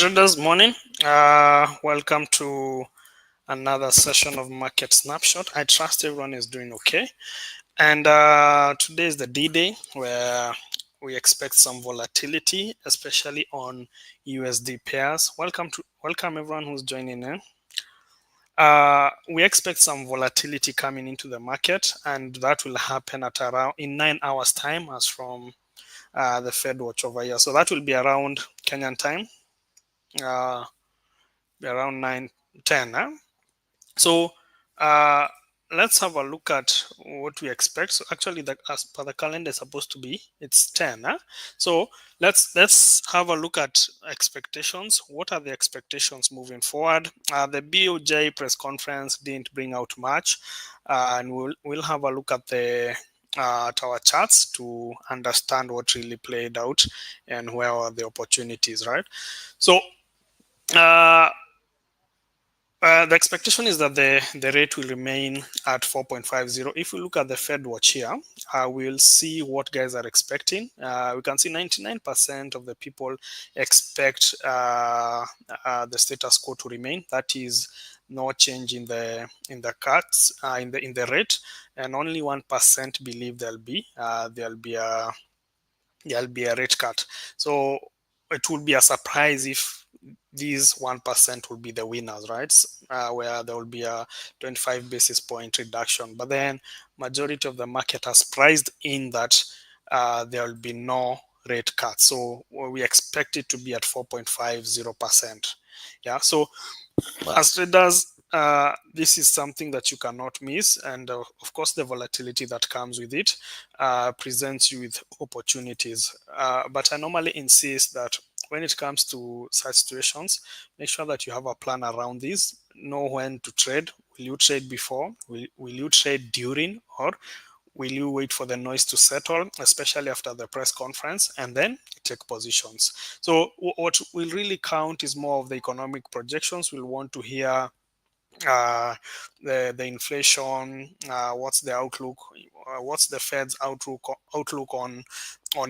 Traders, morning. Welcome to another session of Market Snapshot. I trust everyone is doing okay. And today is the D-Day where we expect some volatility, especially on USD pairs. Welcome everyone who's joining in. We expect some volatility coming into the market, and that will happen at around in 9 hours time, as from the Fed watch over here. So that will be around Kenyan time. Around 9:10. So let's have a look at what we expect. So actually, as per the calendar, it's supposed to be it's 10. So let's have a look at expectations. What are the expectations moving forward? The BOJ press conference didn't bring out much, and we'll have a look at at our charts to understand what really played out and where are the opportunities, right? So the expectation is that the rate will remain at 4.50. If we look at the Fed watch here, we'll see what guys are expecting. We can see 99% of the people expect the status quo to remain. That is no change in the cuts in the rate, and only 1% believe there'll be a rate cut. So it would be a surprise if these 1% will be the winners, right? Where there will be a 25 basis point reduction. But then majority of the market has priced in that there will be no rate cut. So we expect it to be at 4.50%. Yeah. So as traders, this is something that you cannot miss, and of course the volatility that comes with it presents you with opportunities, but I normally insist that when it comes to such situations, make sure that you have a plan around this. Know when to trade. Will you trade before? Will you trade during, or will you wait for the noise to settle, especially after the press conference, and then take positions? So what will really count is more of the economic projections. We'll want to hear the inflation, what's the outlook, what's the Fed's outlook on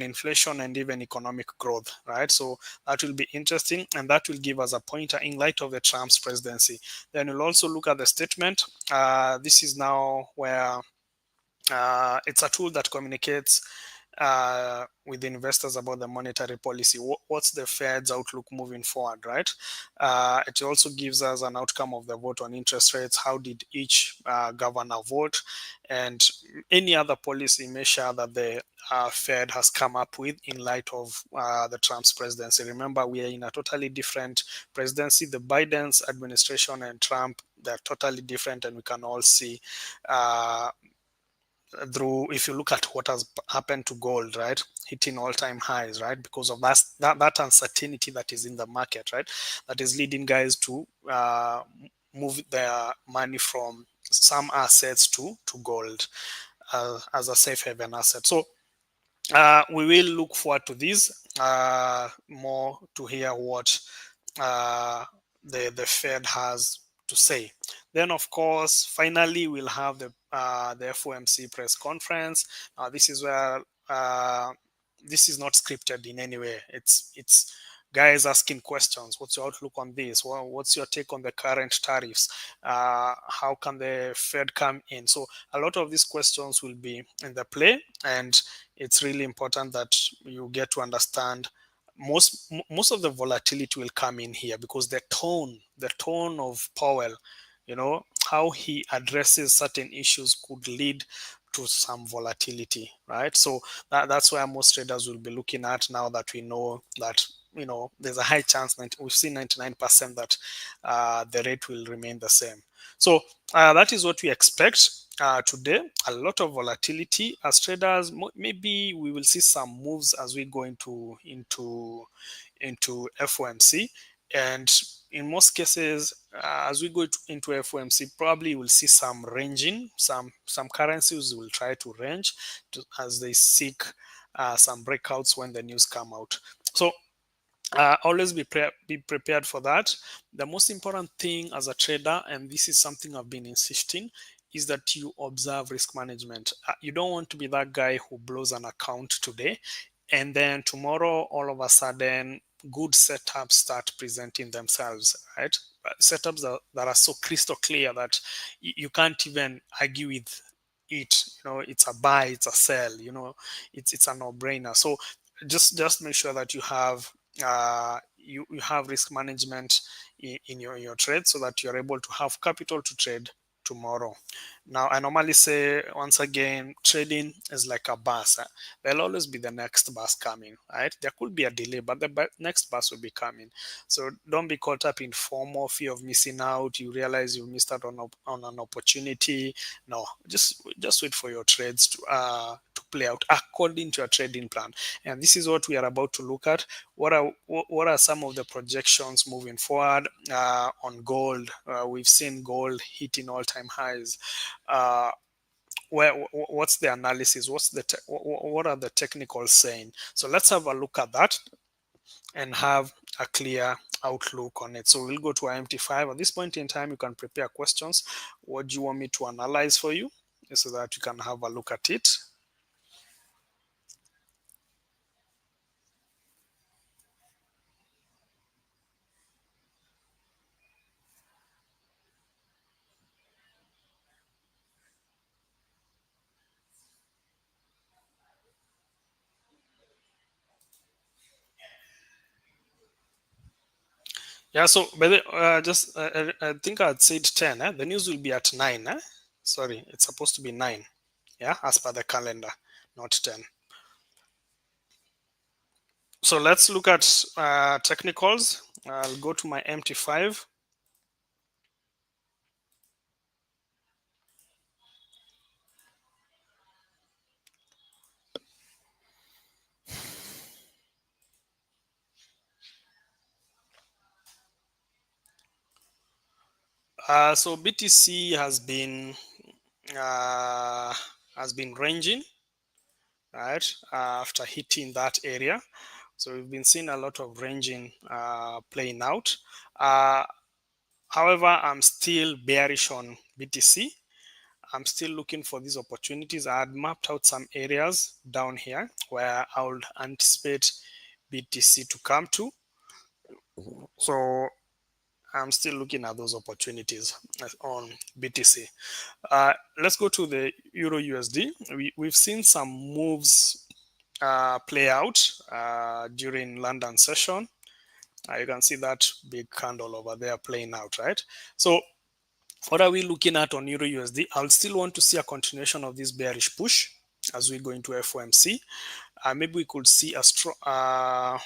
inflation and even economic growth, right? So that will be interesting, and that will give us a pointer in light of the Trump's presidency. Then we'll also look at the statement. This is now where it's a tool that communicates with investors about the monetary policy. What's the Fed's outlook moving forward, right? It also gives us an outcome of the vote on interest rates. How did each governor vote, and any other policy measure that the Fed has come up with in light of the Trump's presidency. Remember, we are in a totally different presidency. The Biden's administration and Trump, they're totally different, and we can all see through, if you look at what has happened to gold, right, hitting all-time highs, right, because of that uncertainty that is in the market, right, that is leading guys to move their money from some assets to gold as a safe haven asset. So we will look forward to this more to hear what the Fed has to say. Then, of course, finally, we'll have the FOMC press conference. This is where this is not scripted in any way. It's guys asking questions. What's your outlook on this? What's your take on the current tariffs? How can the Fed come in? So a lot of these questions will be in the play, and it's really important that you get to understand most of the volatility will come in here, because the tone of Powell, how he addresses certain issues could lead to some volatility, right? So that's where most traders will be looking at, now that we know that there's a high chance, we've seen 99% that the rate will remain the same. So that is what we expect today. A lot of volatility as traders. Maybe we will see some moves as we go into FOMC, and in most cases, as we go into FOMC, probably we'll see some ranging. Some currencies will try to range as they seek some breakouts when the news come out. So always be prepared for that. The most important thing as a trader, and this is something I've been insisting, is that you observe risk management. You don't want to be that guy who blows an account today, and then tomorrow all of a sudden good setups start presenting themselves, right? Setups that are so crystal clear that you can't even argue with it. It's a buy, it's a sell. It's a no-brainer. So just make sure that you have you have risk management in your trade, so that you're able to have capital to trade tomorrow. Now, I normally say, once again, trading is like a bus. There'll always be the next bus coming, right? There could be a delay, but the next bus will be coming. So don't be caught up in FOMO, fear of missing out. You realize you missed out on an opportunity. No, just wait for your trades to play out according to your trading plan. And this is what we are about to look at. What are some of the projections moving forward on gold? We've seen gold hitting all-time highs. What's the analysis? What are the technicals saying? So let's have a look at that and have a clear outlook on it. So we'll go to IMT5. At this point in time, you can prepare questions. What do you want me to analyze for you, so that you can have a look at it? Yeah, so I think I'd said 10. The news will be at 9. Sorry, it's supposed to be 9. Yeah, as per the calendar, not 10. So let's look at technicals. I'll go to my MT5. So BTC uh, has been ranging, right, after hitting that area. So we've been seeing a lot of ranging playing out. However, I'm still bearish on BTC. I'm still looking for these opportunities. I had mapped out some areas down here where I would anticipate BTC to come to. So I'm still looking at those opportunities on BTC. Let's go to the Euro USD. We've seen some moves play out during London session. You can see that big candle over there playing out, right? So what are we looking at on Euro USD? I'll still want to see a continuation of this bearish push as we go into FOMC. Maybe we could see a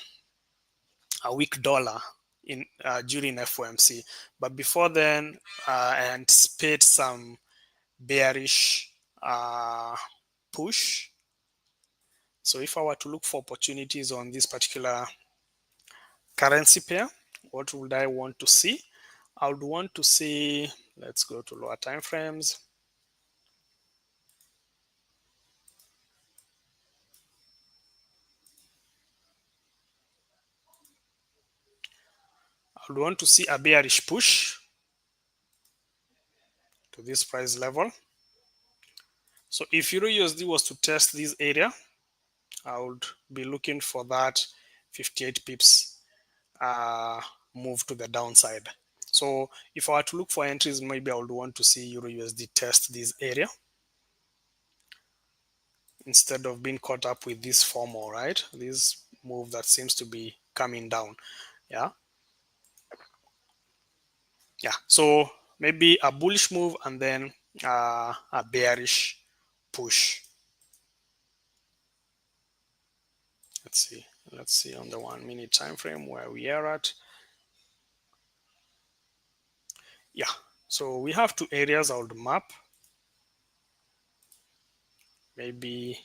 weak dollar in during FOMC, but before then, I anticipate some bearish push. So if I were to look for opportunities on this particular currency pair, what would I want to see? I would want to see, let's go to lower time frames. I would want to see a bearish push to this price level. So if Euro USD was to test this area, I would be looking for that 58 pips move to the downside. So if I were to look for entries, maybe I would want to see Euro USD test this area instead of being caught up with this FOMO, right? This move that seems to be coming down. Yeah. Yeah. So maybe a bullish move and then a bearish push. Let's see on the 1 minute time frame where we are at. Yeah, so we have two areas I would map. Maybe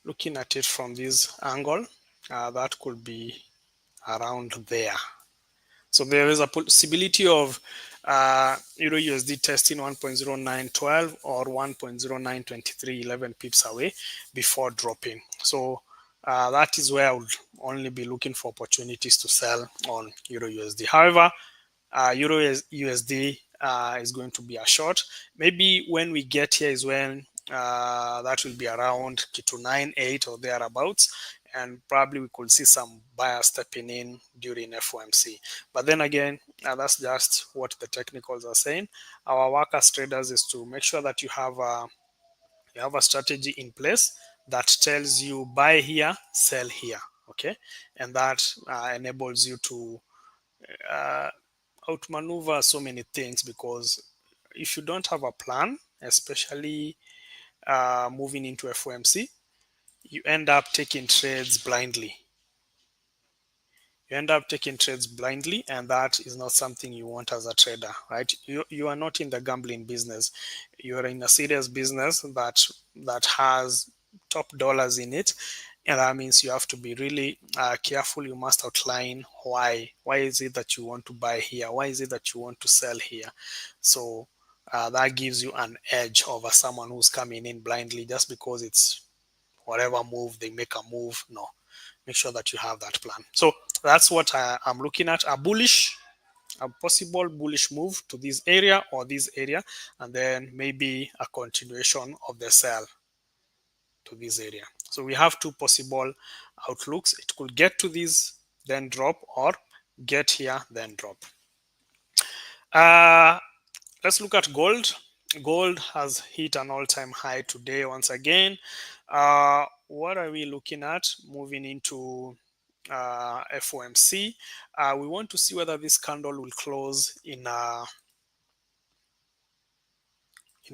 looking at it from this angle, that could be around there. So there is a possibility of Euro USD testing 1.0912 or 1.0923, 11 pips away before dropping. So that is where I would only be looking for opportunities to sell on Euro USD. However, Euro USD is going to be a short. Maybe when we get here is when that will be around Q298 or thereabouts, and probably we could see some buyers stepping in during FOMC. But then again, that's just what the technicals are saying. Our work as traders is to make sure that you have a strategy in place that tells you buy here, sell here, okay, and that enables you to outmaneuver so many things, because if you don't have a plan, especially moving into FOMC, you end up taking trades blindly. You end up taking trades blindly, and that is not something you want as a trader, right? You are not in the gambling business. You are in a serious business that has top dollars in it, and that means you have to be really careful. You must outline why is it that you want to buy here, why is it that you want to sell here. So that gives you an edge over someone who's coming in blindly just because it's whatever move they make a move. No, make sure that you have that plan. So that's what I'm looking at: a possible bullish move to this area or this area, and then maybe a continuation of the sell to this area. So we have two possible outlooks. It could get to this, then drop, or get here, then drop. Let's look at gold. Gold has hit an all-time high today once again. What are we looking at moving into FOMC? We want to see whether this candle will close in a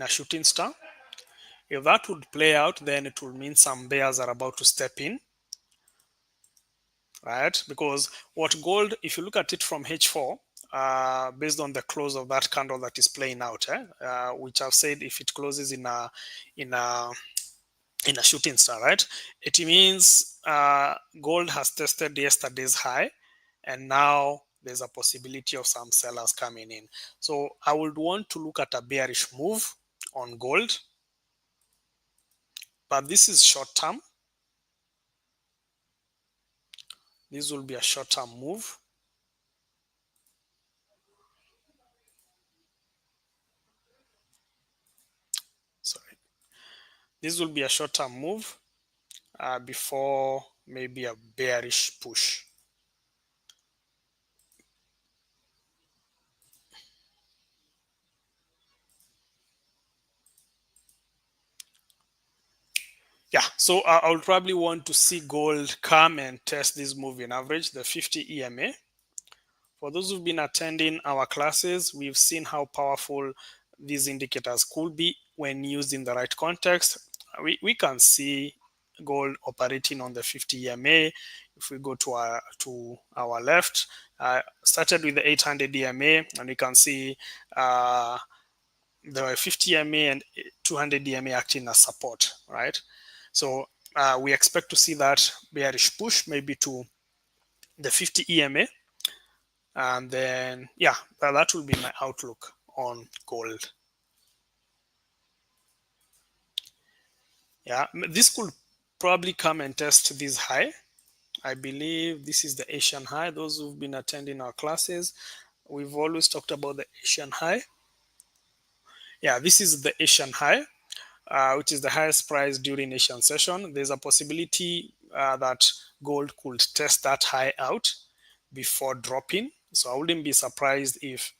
shooting star. If that would play out, then it will mean some bears are about to step in, right? Because what gold, if you look at it from H4, based on the close of that candle that is playing out, which I've said if it closes in a shooting star, right? It means gold has tested yesterday's high, and now there's a possibility of some sellers coming in. So I would want to look at a bearish move on gold, but this is short term. This will be a short term move. Sorry. This will be a short term move before maybe a bearish push. Yeah, so I would probably want to see gold come and test this moving average, the 50 EMA. For those who've been attending our classes, we've seen how powerful these indicators could be when used in the right context. We can see gold operating on the 50 EMA. If we go to our left, started with the 800 EMA, and we can see the 50 EMA and 200 EMA acting as support, right? So we expect to see that bearish push maybe to the 50 EMA, and then yeah, that will be my outlook on gold. Yeah, this could probably come and test this high. I believe this is the Asian high. Those who've been attending our classes, we've always talked about the Asian high. Yeah, this is the Asian high, which is the highest price during Asian session. There's a possibility that gold could test that high out before dropping. So I wouldn't be surprised if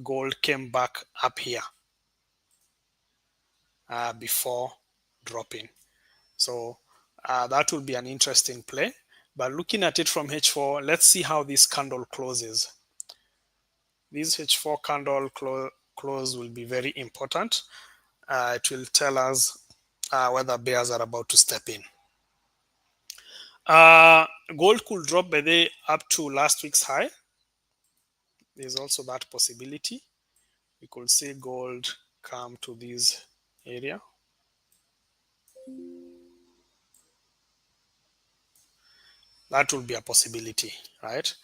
gold came back up here before dropping. So that will be an interesting play. But looking at it from H4, let's see how this candle closes. This H4 candle close will be very important. It will tell us whether bears are about to step in. Gold could drop by the up to last week's high. There's also that possibility. We could see gold come to this area. That will be a possibility, right?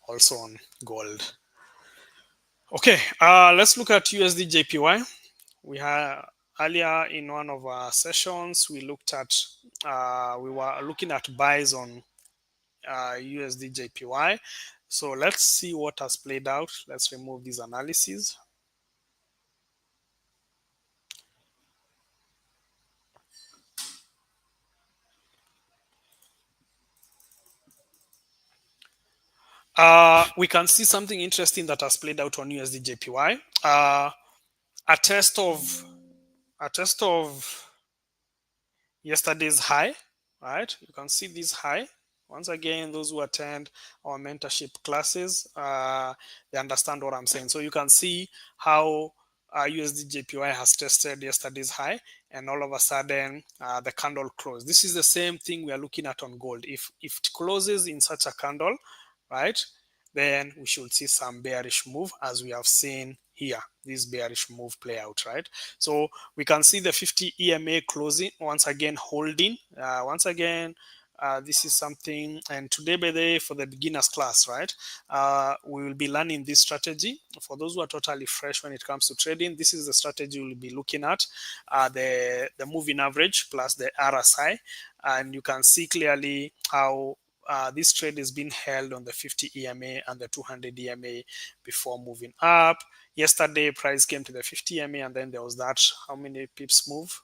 Also on gold. Okay, let's look at USD JPY. We had earlier in one of our sessions, we were looking at buys on USD JPY. So let's see what has played out. Let's remove these analyses. We can see something interesting that has played out on USD JPY. A test of yesterday's high, right? You can see this high. Once again, those who attend our mentorship classes, they understand what I'm saying. So you can see how USD JPY has tested yesterday's high, and all of a sudden the candle closed. This is the same thing we are looking at on gold. If it closes in such a candle, right, then we should see some bearish move, as we have seen here, this bearish move play out, right? So we can see the 50 EMA closing, once again holding. Once again, this is something, and today, by the way, for the beginners class, right, we will be learning this strategy. For those who are totally fresh when it comes to trading, this is the strategy we'll be looking at, the moving average plus the RSI, and you can see clearly how this trade is being held on the 50 EMA and the 200 EMA before moving up. Yesterday, price came to the 50 EMA, and then there was that, how many pips move?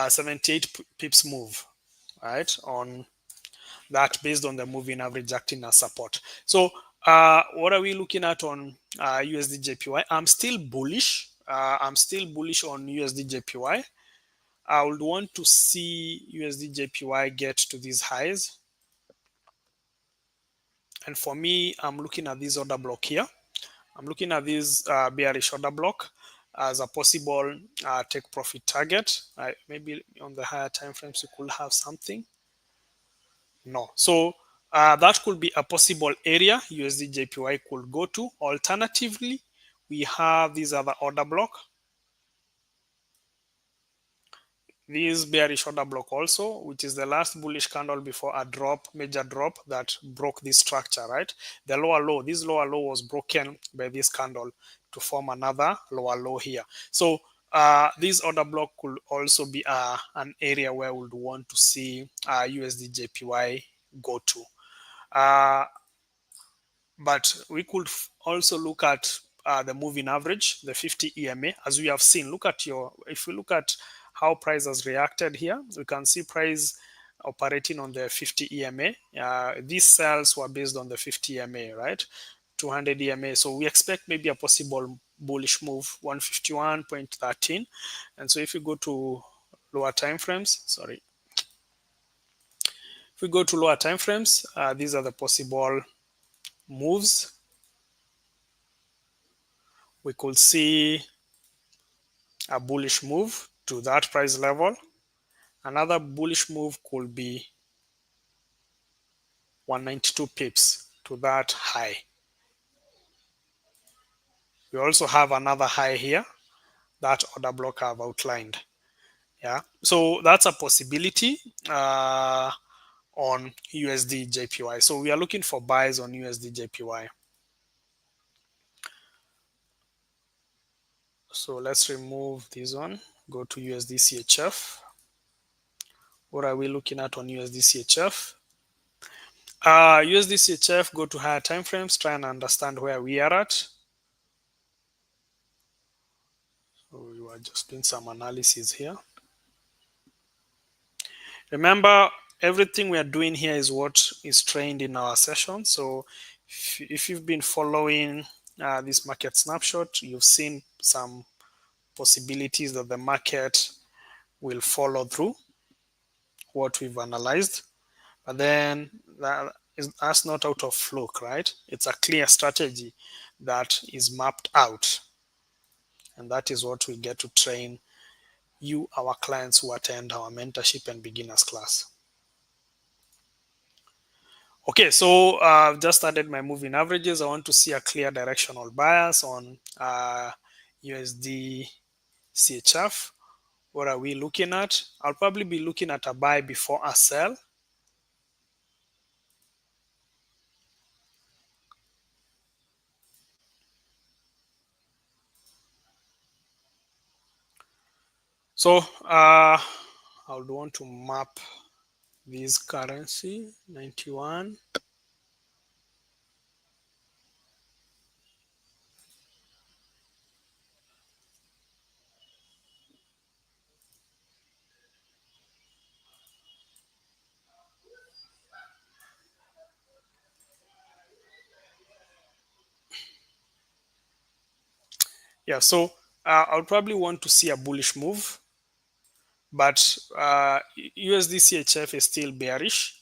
78 pips move, right, on that, based on the moving average acting as support. So what are we looking at on USD JPY? I'm still bullish. I'm still bullish on USD JPY. I would want to see USD JPY get to these highs. And for me, I'm looking at this order block here. I'm looking at this bearish order block as a possible take profit target. Maybe on the higher time frames, you could have something. No. So that could be a possible area USD JPY could go to. Alternatively, we have this other order block, this bearish order block also, which is the last bullish candle before a drop, major drop that broke this structure, right? The lower low, this lower low was broken by this candle to form another lower low here. So this order block could also be an area where we would want to see USD JPY go to. But we could also look at the moving average, the 50 EMA, as we have seen. If we look at how price has reacted here, we can see price operating on the 50 EMA. These sales were based on the 50 EMA, right? 200 EMA. So we expect maybe a possible bullish move, 151.13. And so if you go to lower time frames, sorry. If we go to lower time frames, these are the possible moves. We could see a bullish move to that price level. Another bullish move could be 192 pips to that high. We also have another high here, that order block I've outlined. Yeah, so that's a possibility on USD JPY. So we are looking for buys on USD JPY. So let's remove this one, go to USD CHF. What are we looking at on USD CHF? USD CHF, go to higher time frames, try and understand where we are at. So we were just doing some analysis here. Remember, everything we are doing here is what is trained in our session. So if you've been following this market snapshot, you've seen some possibilities that the market will follow through what we've analyzed. But then that's not out of fluke, right? It's a clear strategy that is mapped out. And that is what we get to train you, our clients who attend our mentorship and beginners class. Okay, so I've just added my moving averages. I want to see a clear directional bias on USD CHF. What are we looking at? I'll probably be looking at a buy before a sell. So I would want to map this currency, 91. Yeah, so I would probably want to see a bullish move, but USD CHF is still bearish.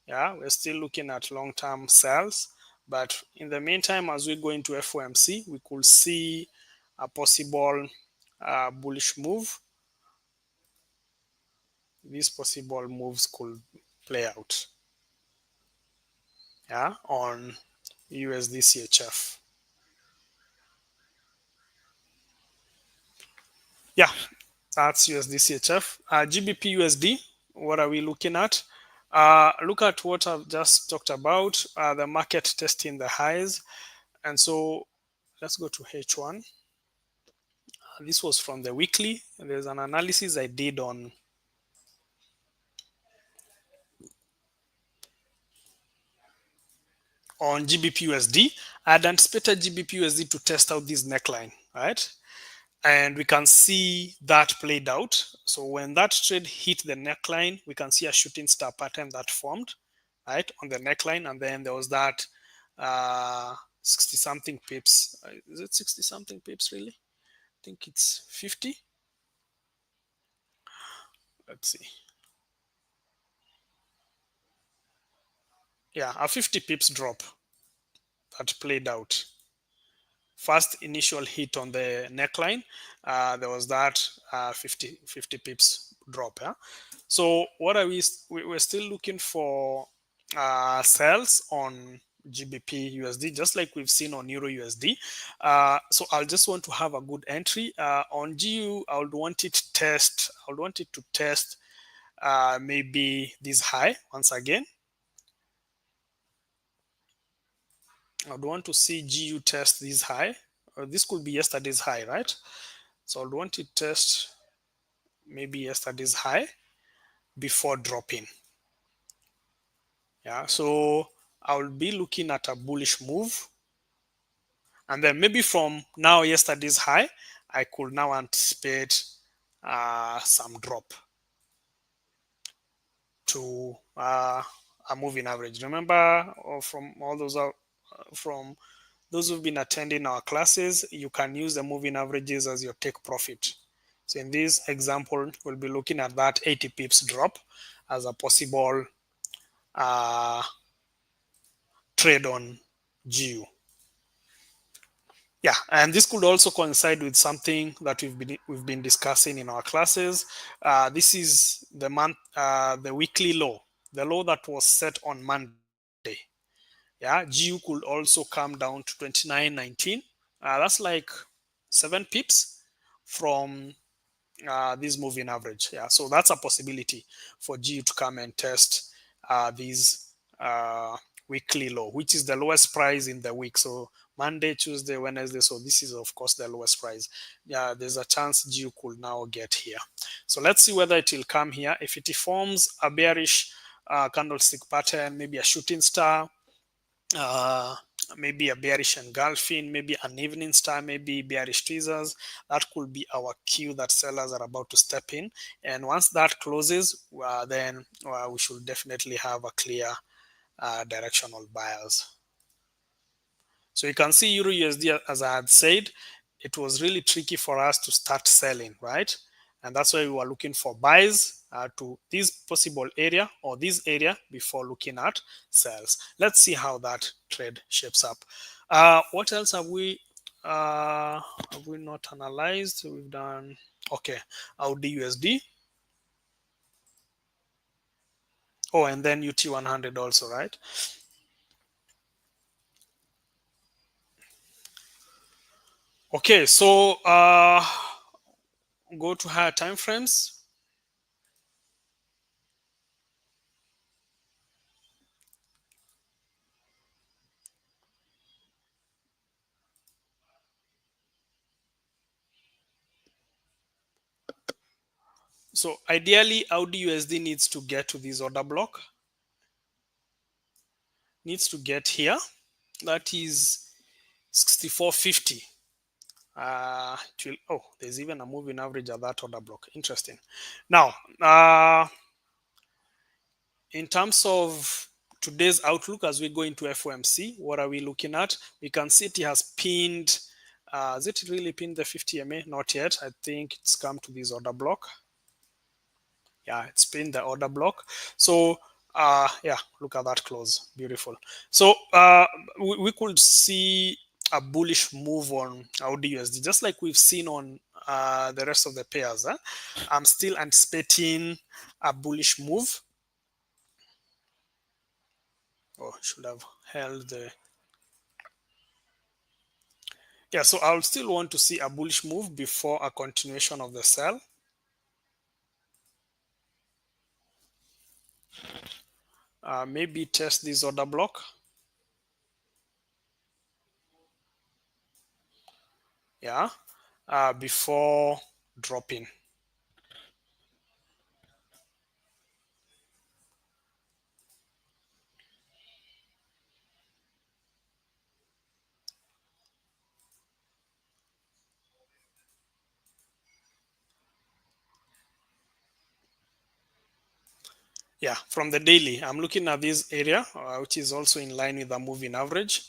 Yeah, we're still looking at long-term sales, but in the meantime, as we go into FOMC, we could see a possible bullish move. These possible moves could play out, yeah, on USD CHF. Yeah, that's USD CHF. GBP USD, what are we looking at? Look at what I've just talked about, the market testing the highs. And so let's go to H1. This was from the weekly. There's an analysis I did on GBP USD. I had anticipated GBP USD to test out this neckline, right? And we can see that played out. So when that trade hit the neckline, we can see a shooting star pattern that formed, right, on the neckline. And then there was that 60 something pips. Is it 60 something pips really? I think it's 50. Let's see. Yeah, a 50 pips drop that played out. First initial hit on the neckline, there was that 50 pips drop. Yeah? So what are we're still looking for sales on GBP USD, just like we've seen on Euro USD. So I'll just want to have a good entry on GU. I would want it to test maybe this high once again. I'd want to see GU test this high. This could be yesterday's high, right? So I'd want it test maybe yesterday's high before dropping. Yeah, so I'll be looking at a bullish move. And then maybe from now yesterday's high, I could now anticipate some drop to a moving average. Remember, from all those from those who've been attending our classes, you can use the moving averages as your take profit. So in this example, we'll be looking at that 80 pips drop as a possible trade on GU. Yeah, and this could also coincide with something that we've been discussing in our classes. This is the weekly low, the low that was set on Monday. Yeah, GU could also come down to 29.19. That's like 7 pips from this moving average. Yeah, so that's a possibility for GU to come and test this weekly low, which is the lowest price in the week. So Monday, Tuesday, Wednesday. So this is of course the lowest price. Yeah, there's a chance GU could now get here. So let's see whether it will come here. If it forms a bearish candlestick pattern, maybe a shooting star, maybe a bearish engulfing, maybe an evening star, maybe bearish tweezers, that could be our cue that sellers are about to step in. And once that closes, then we should definitely have a clear directional buyers. So you can see Euro USD, as I had said, it was really tricky for us to start selling, right? And that's why we were looking for buys to this possible area or this area before looking at sells. Let's see how that trade shapes up. What else have we not analyzed? We've done, okay, Audi USD. Oh, and then UT 100 also, right? Okay, so go to higher time frames. So ideally, Audi USD needs to get to this order block. Needs to get here. That is 64.50. There's even a moving average at that order block. Interesting. Now, in terms of today's outlook as we go into FOMC, what are we looking at? We can see it has pinned Has it really pinned the 50 MA? Not yet. I think it's come to this order block. Yeah, it's pinned the order block. So yeah, look at that close. Beautiful. So we could see a bullish move on AUD/USD, just like we've seen on the rest of the pairs. I'm still anticipating a bullish move. Oh, should have held the. Yeah, so I'll still want to see a bullish move before a continuation of the sell. Maybe test this order block. Yeah, before dropping. Yeah, from the daily, I'm looking at this area, which is also in line with the moving average.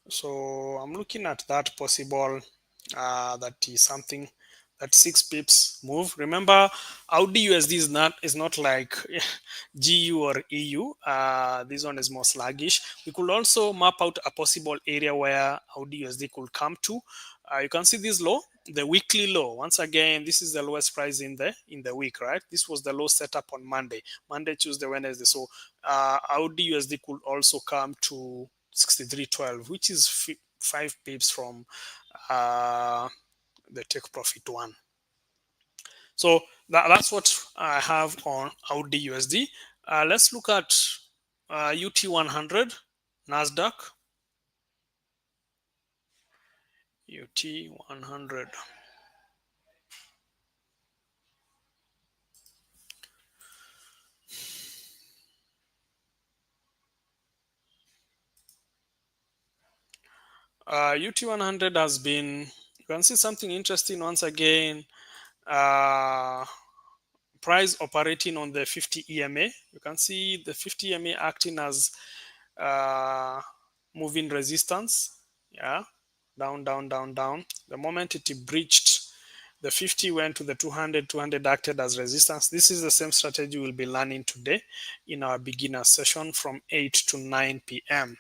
So I'm looking at that possible, that is something, that 6 pips move. Remember, AUD/USD is not like GU or EU. This one is more sluggish. We could also map out a possible area where AUD/USD could come to. You can see this low, the weekly low. Once again, this is the lowest price in the week, right? This was the low set up on Monday, Tuesday, Wednesday. So AUD/USD could also come to 63.12, which is 5 pips from the take profit one. So that's what I have on AUD/USD. Let's look at UT100, Nasdaq, UT100. UT100 has been, you can see something interesting once again. Price operating on the 50 EMA. You can see the 50 EMA acting as moving resistance. Yeah, down, down, down, down. The moment it breached the 50, went to the 200, 200 acted as resistance. This is the same strategy we'll be learning today in our beginner session from 8 to 9 p.m.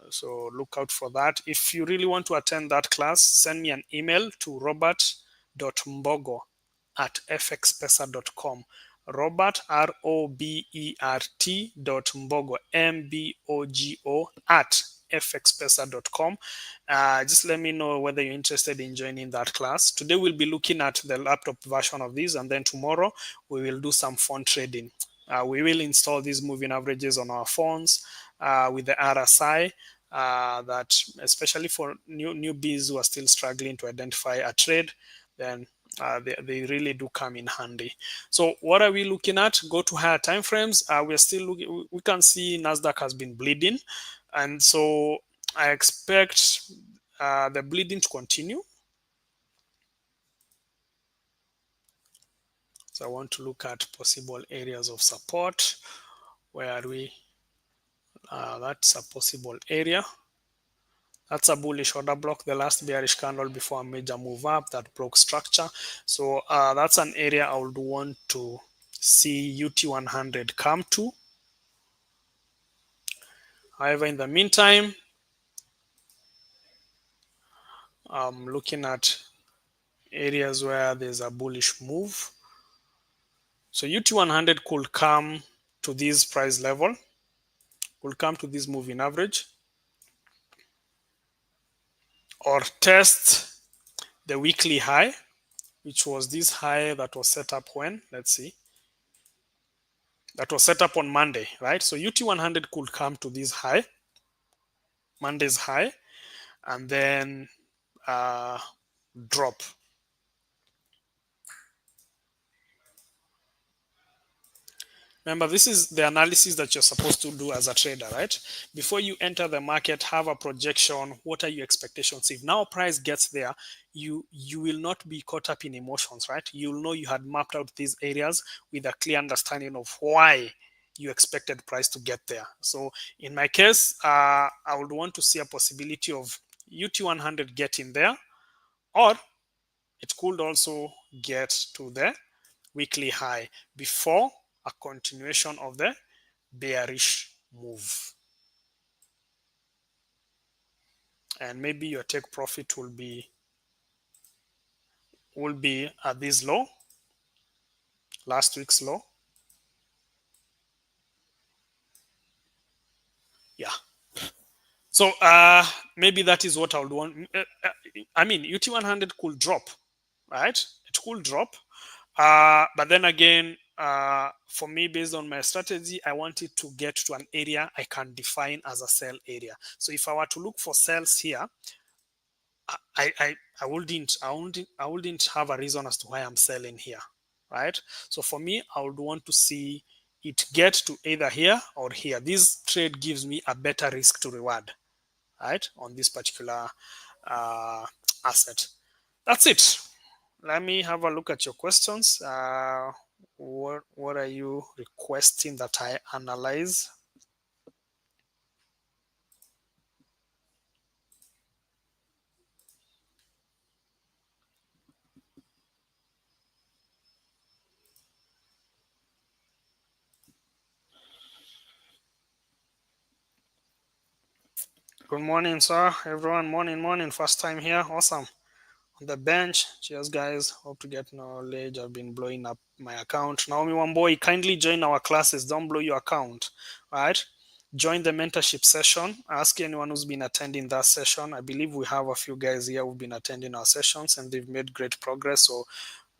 So look out for that. If you really want to attend that class, send me an email to robert.mbogo@fxpesa.com. Robert, ROBERT.mbogo, MBOGO at fxpesa.com. Just let me know whether you're interested in joining that class. Today we'll be looking at the laptop version of this, and then tomorrow we will do some phone trading. We will install these moving averages on our phones with the RSI. That especially for newbies who are still struggling to identify a trade, then they really do come in handy. So what are we looking at? Go to higher time frames. We're still looking. We can see Nasdaq has been bleeding, and so I expect the bleeding to continue. So I want to look at possible areas of support. Where are we? That's a possible area. That's a bullish order block, the last bearish candle before a major move up that broke structure. So that's an area I would want to see UT100 come to. However, in the meantime, I'm looking at areas where there's a bullish move. So UT100 could come to this price level, could come to this moving average, or test the weekly high, which was this high that was set up when, let's see, that was set up on Monday, right? So UT100 could come to this high, Monday's high, and then drop. Remember, this is the analysis that you're supposed to do as a trader, right? Before you enter the market, have a projection. What are your expectations? If now price gets there, you will not be caught up in emotions, right? You'll know you had mapped out these areas with a clear understanding of why you expected price to get there. So in my case, I would want to see a possibility of UT100 getting there, or it could also get to the weekly high before a continuation of the bearish move. And maybe your take profit will be at this low, last week's low. Yeah. So maybe that is what I would want. I mean, UT100 could drop, right? It could drop. But then again, for me, based on my strategy, I want it to get to an area I can define as a sell area. So if I were to look for sells here, I wouldn't have a reason as to why I'm selling here, right? So for me, I would want to see it get to either here or here. This trade gives me a better risk to reward, right, on this particular uh, asset. That's it. Let me have a look at your questions. What are you requesting that I analyze? Good morning, sir. Everyone, morning. First time here. Awesome. On the bench. Cheers, guys. Hope to get knowledge. I've been blowing up my account. Naomi Wamboy, kindly join our classes. Don't blow your account. All right. Join the mentorship session. Ask anyone who's been attending that session. I believe we have a few guys here who've been attending our sessions and they've made great progress. So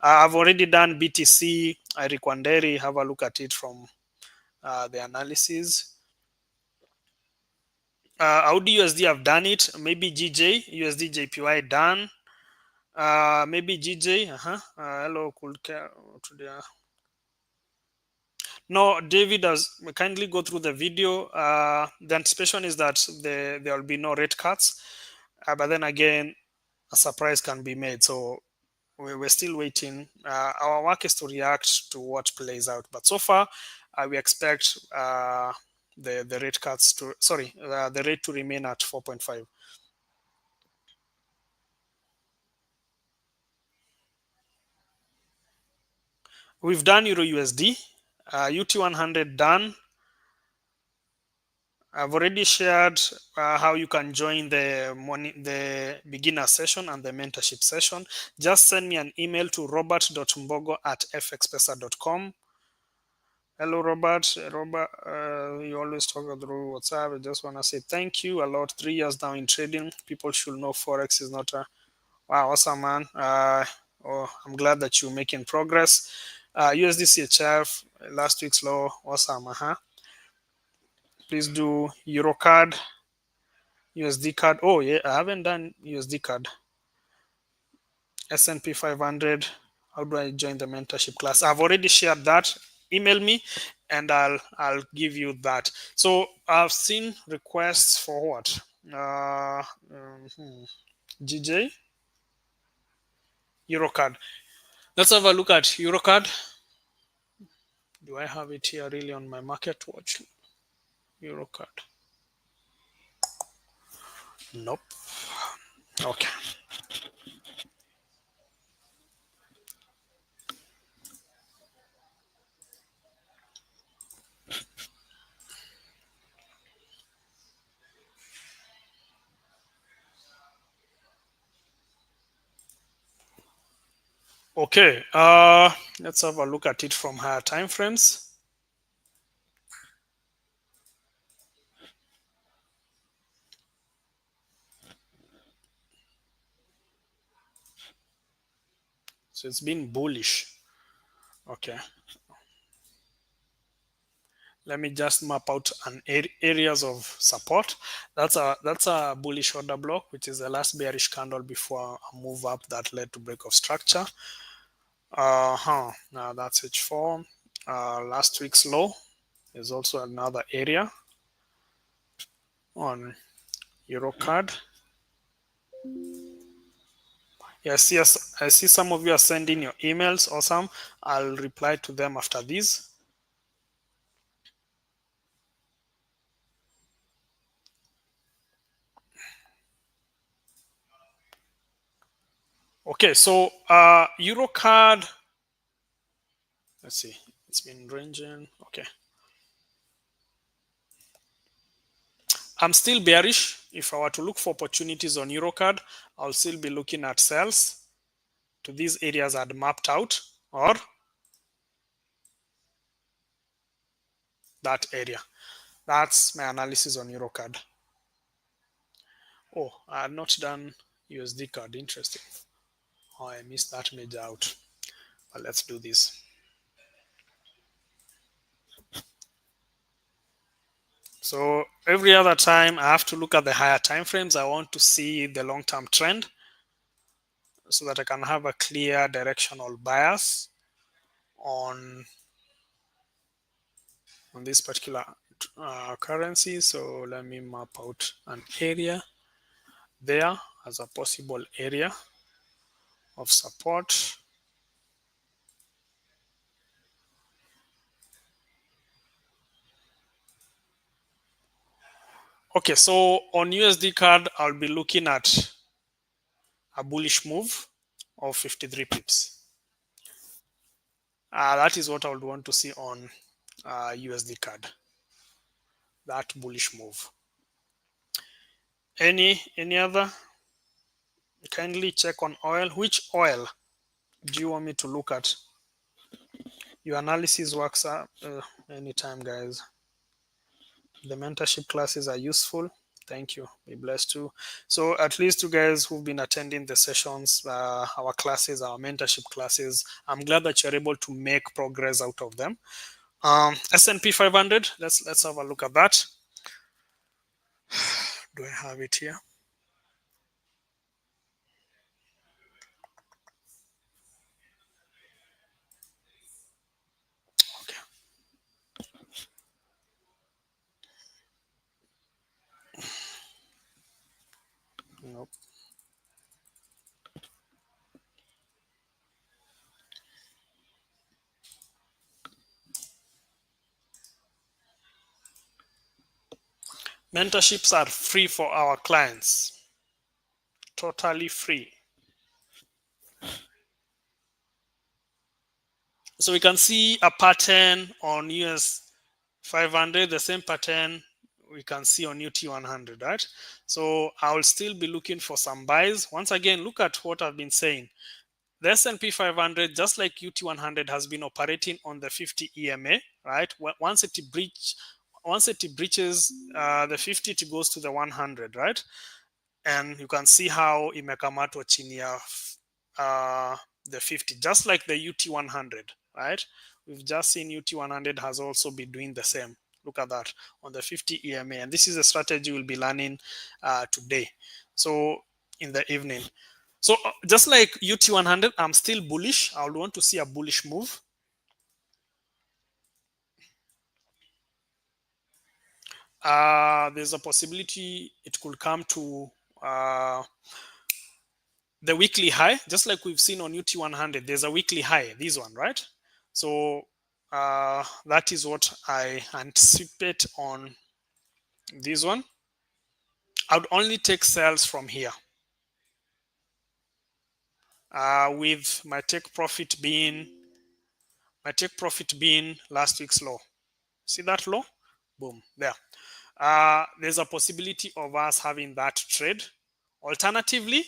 I've already done BTC. Eric Wanderi. Have a look at it from the analysis. Audi USD have done it. Maybe GJ, USD JPY done. Maybe GJ. Hello, cool. No, David has kindly go through the video. The anticipation is that there will be no rate cuts, but then again, a surprise can be made. So we're still waiting. Our work is to react to what plays out. But so far, we expect the rate cuts to the rate to remain at 4.5. We've done Euro USD, UT100 done. I've already shared how you can join the beginner session and the mentorship session. Just send me an email to robert.mbogo@fxpesa.com. Hello, Robert. Robert, you always talk through WhatsApp. I just want to say thank you a lot. 3 years now in trading. People should know Forex is not a... Wow, awesome, man. I'm glad that you're making progress. USD CHF, last week's low. Awesome. Please do EuroCard, USD card. Oh, yeah, I haven't done USD card. S&P 500. How do I join the mentorship class? I've already shared that. Email me and I'll give you that. So I've seen requests for what? GJ Eurocard. Let's have a look at Eurocard. Do I have it here really on my market watch? Eurocard. Nope. Okay. Okay, let's have a look at it from higher time frames. So it's been bullish. Okay. Let me just map out an areas of support. That's a bullish order block, which is the last bearish candle before a move up that led to break of structure. Now that's H4. Last week's low is also another area on Eurocard. Yes, I see some of you are sending your emails. Awesome. I'll reply to them after this. Okay, so Eurocard, let's see, it's been ranging. Okay, I'm still bearish. If I were to look for opportunities on Eurocard, I'll still be looking at sales to these areas I'd mapped out, or that area. That's my analysis on Eurocard. Oh, I had not done USD card. Interesting. Oh, I missed that major out. But let's do this. So every other time I have to look at the higher time frames. I want to see the long-term trend so that I can have a clear directional bias on this particular currency. So let me map out an area there as a possible area of support. Okay, so on USD card, I'll be looking at a bullish move of 53 pips. That is what I would want to see on USD card. That bullish move. Any other? Kindly check on oil. Which oil do you want me to look at? Your analysis works anytime, guys. The mentorship classes are useful. Thank you. Be blessed too. So at least you guys who've been attending the sessions, our classes, our mentorship classes, I'm glad that you're able to make progress out of them. S&P 500. Let's have a look at that. Do I have it here? Okay. Nope. Mentorships are free for our clients. Totally free. So we can see a pattern on US 500, the same pattern we can see on UT 100, right? So I will still be looking for some buys. Once again, look at what I've been saying. The S&P 500, just like UT 100, has been operating on the 50 EMA, right? Once it breaches the 50, it goes to the 100, right? And you can see how imekamatwa chini ya the 50, just like the UT 100, right? We've just seen UT 100 has also been doing the same. Look at that on the 50 EMA. And this is a strategy we'll be learning today. So in the evening. So just like UT 100, I'm still bullish. I would want to see a bullish move. There's a possibility it could come to the weekly high, just like we've seen on UT 100. There's a weekly high, this one, right? So that is what I anticipate on this one. I would only take sales from here, with my take profit being last week's low. See that low? Boom, there. There's a possibility of us having that trade. Alternatively,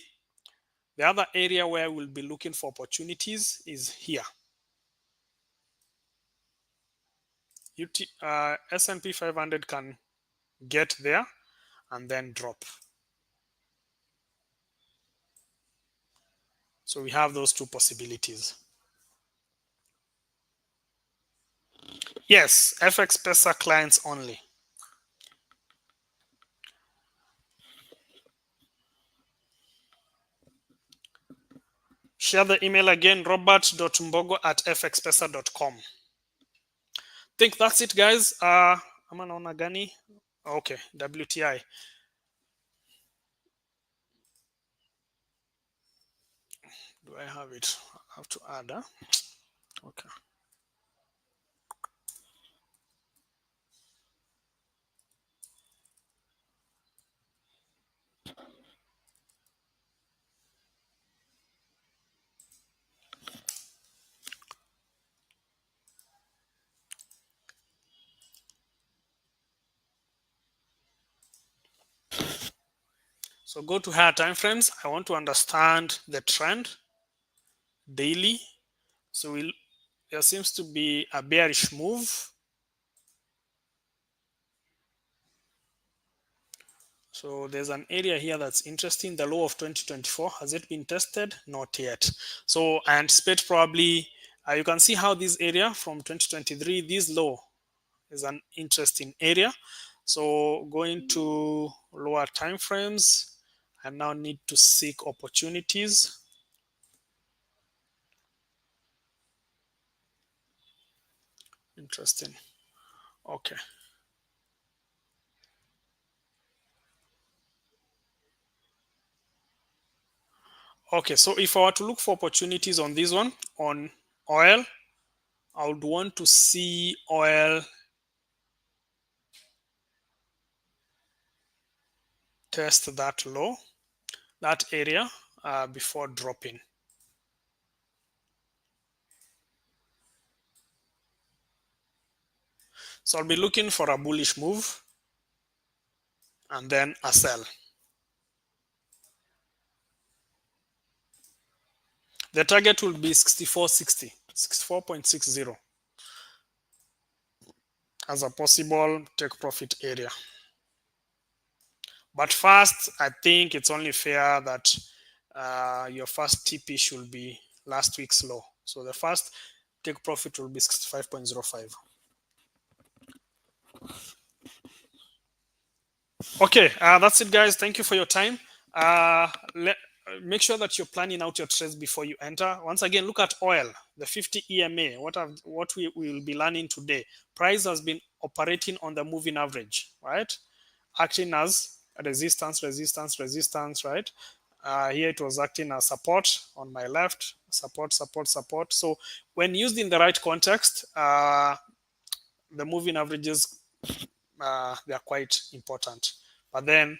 the other area where we'll be looking for opportunities is here. S&P 500 can get there and then drop. So we have those two possibilities. Yes, FX Pesa clients only. Share the email again, robert.mbogo@fxpesa.com. Think that's it, guys. Ama naona gani? Okay, WTI. Do I have it? I have to add, huh? Okay. So go to higher time frames. I want to understand the trend daily. So there seems to be a bearish move. So there's an area here that's interesting. The low of 2024, has it been tested? Not yet. So I anticipate probably, you can see how this area from 2023, this low is an interesting area. So going to lower time frames, I now need to seek opportunities. Interesting. Okay. Okay, so if I were to look for opportunities on this one, on oil, I would want to see oil test that low, that area, before dropping. So I'll be looking for a bullish move and then a sell. The target will be 64.60, 64.60 as a possible take profit area. But first, I think it's only fair that your first TP should be last week's low. So the first take profit will be 65.05. Okay, that's it, guys. Thank you for your time. Make sure that you're planning out your trades before you enter. Once again, look at oil, the 50 EMA. What we will be learning today. Price has been operating on the moving average, right? Acting as resistance, resistance, resistance, right? Here it was acting as support on my left, support, support, support. So when used in the right context, the moving averages, they are quite important. But then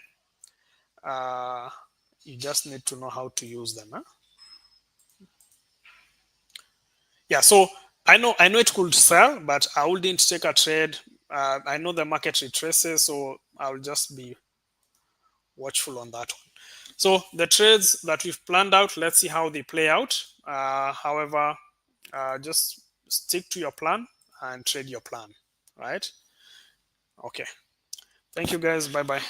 you just need to know how to use them. Huh? Yeah, so I know it could sell, but I wouldn't take a trade. I know the market retraces, so I'll just be watchful on that one. So the trades that we've planned out, let's see how they play out. However, just stick to your plan and trade your plan, right? Okay. Thank you, guys. Bye bye.